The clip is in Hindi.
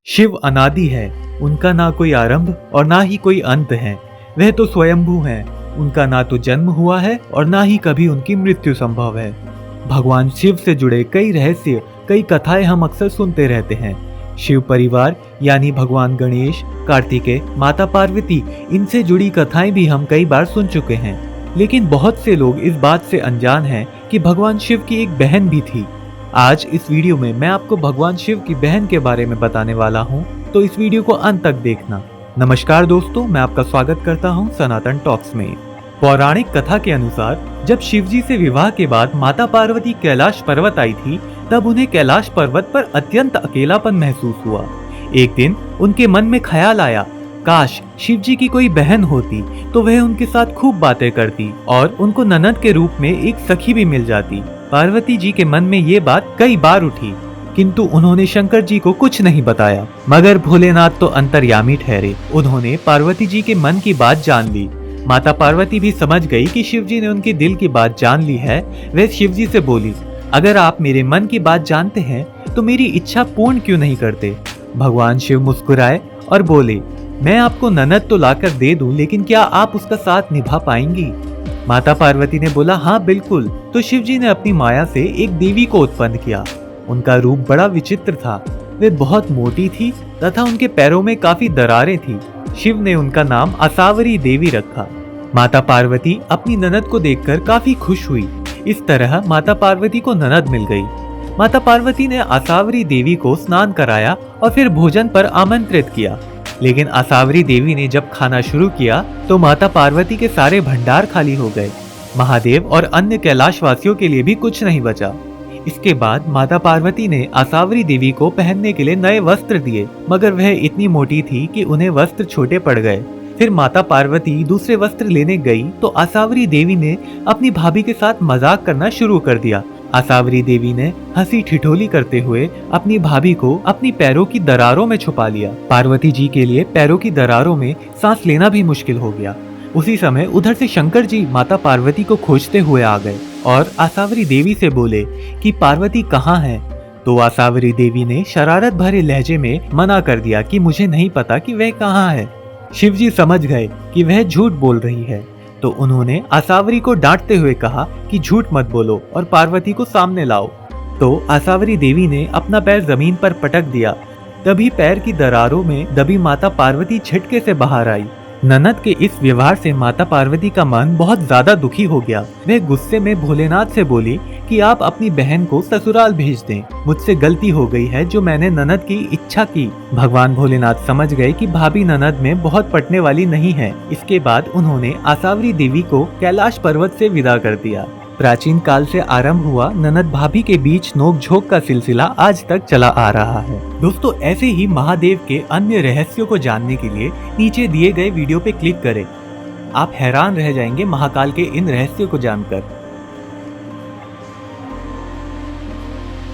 शिव अनादि है, उनका ना कोई आरंभ और ना ही कोई अंत है। वह तो स्वयंभू हैं, उनका ना तो जन्म हुआ है और ना ही कभी उनकी मृत्यु संभव है। भगवान शिव से जुड़े कई रहस्य, कई कथाएं हम अक्सर सुनते रहते हैं। शिव परिवार यानी भगवान गणेश, कार्तिकेय, माता पार्वती, इनसे जुड़ी कथाएं भी हम कई बार सुन चुके हैं। लेकिन बहुत से लोग इस बात से अनजान हैं कि भगवान शिव की एक बहन भी थी। आज इस वीडियो में मैं आपको भगवान शिव की बहन के बारे में बताने वाला हूं, तो इस वीडियो को अंत तक देखना। नमस्कार दोस्तों, मैं आपका स्वागत करता हूं सनातन टॉक्स में। पौराणिक कथा के अनुसार जब शिवजी से विवाह के बाद माता पार्वती कैलाश पर्वत आई थी, तब उन्हें कैलाश पर्वत पर अत्यंत अकेलापन महसूस हुआ। एक दिन उनके मन में ख्याल आया, काश शिवजी की कोई बहन होती तो वह उनके साथ खूब बातें करती और उनको ननद के रूप में एक सखी भी मिल जाती। पार्वती जी के मन में ये बात कई बार उठी, किंतु उन्होंने शंकर जी को कुछ नहीं बताया। मगर भोलेनाथ तो अंतर्यामी ठहरे, उन्होंने पार्वती जी के मन की बात जान ली। माता पार्वती भी समझ गई कि शिवजी ने उनके दिल की बात जान ली है। वह शिवजी से बोली, अगर आप मेरे मन की बात जानते हैं तो मेरी इच्छा पूर्ण क्यों नहीं करते। भगवान शिव मुस्कुराए और बोले, मैं आपको ननद तो लाकर दे दूं, लेकिन क्या आप उसका साथ निभा पाएंगी। माता पार्वती ने बोला, हाँ बिल्कुल। तो शिवजी ने अपनी माया से एक देवी को उत्पन्न किया। उनका रूप बड़ा विचित्र था, वे बहुत मोटी थी तथा उनके पैरों में काफी दरारें थी। शिव ने उनका नाम आसावरी देवी रखा। माता पार्वती अपनी ननद को देखकर काफी खुश हुई। इस तरह माता पार्वती को ननद मिल गई। माता पार्वती ने आसावरी देवी को स्नान कराया और फिर भोजन पर आमंत्रित किया। लेकिन आसावरी देवी ने जब खाना शुरू किया तो माता पार्वती के सारे भंडार खाली हो गए। महादेव और अन्य कैलाशवासियों के लिए भी कुछ नहीं बचा। इसके बाद माता पार्वती ने आसावरी देवी को पहनने के लिए नए वस्त्र दिए, मगर वह इतनी मोटी थी कि उन्हें वस्त्र छोटे पड़ गए। फिर माता पार्वती दूसरे वस्त्र लेने गई तो आसावरी देवी ने अपनी भाभी के साथ मजाक करना शुरू कर दिया। आसावरी देवी ने हंसी ठिठोली करते हुए अपनी भाभी को अपनी पैरों की दरारों में छुपा लिया। पार्वती जी के लिए पैरों की दरारों में सांस लेना भी मुश्किल हो गया। उसी समय उधर से शंकर जी माता पार्वती को खोजते हुए आ गए और आसावरी देवी से बोले कि पार्वती कहाँ है। तो आसावरी देवी ने शरारत भरे लहजे में मना कर दिया कि मुझे नहीं पता कि वह कहाँ है। शिवजी समझ गए कि वह झूठ बोल रही है, तो उन्होंने आसावरी को डांटते हुए कहा कि झूठ मत बोलो और पार्वती को सामने लाओ। तो आसावरी देवी ने अपना पैर जमीन पर पटक दिया। तभी पैर की दरारों में दबी माता पार्वती झटके से बाहर आई। ननद के इस व्यवहार से माता पार्वती का मन बहुत ज्यादा दुखी हो गया। वह गुस्से में भोलेनाथ से बोली कि आप अपनी बहन को ससुराल भेज दें, मुझसे गलती हो गई है जो मैंने ननद की इच्छा की। भगवान भोलेनाथ समझ गए कि भाभी ननद में बहुत पटने वाली नहीं है। इसके बाद उन्होंने आसावरी देवी को कैलाश पर्वत से विदा कर दिया। प्राचीन काल से आरंभ हुआ ननद भाभी के बीच नोकझोंक का सिलसिला आज तक चला आ रहा है। दोस्तों, ऐसे ही महादेव के अन्य रहस्यों को जानने के लिए नीचे दिए गए वीडियो पे क्लिक करें। आप हैरान रह जाएंगे महाकाल के इन रहस्यों को जानकर।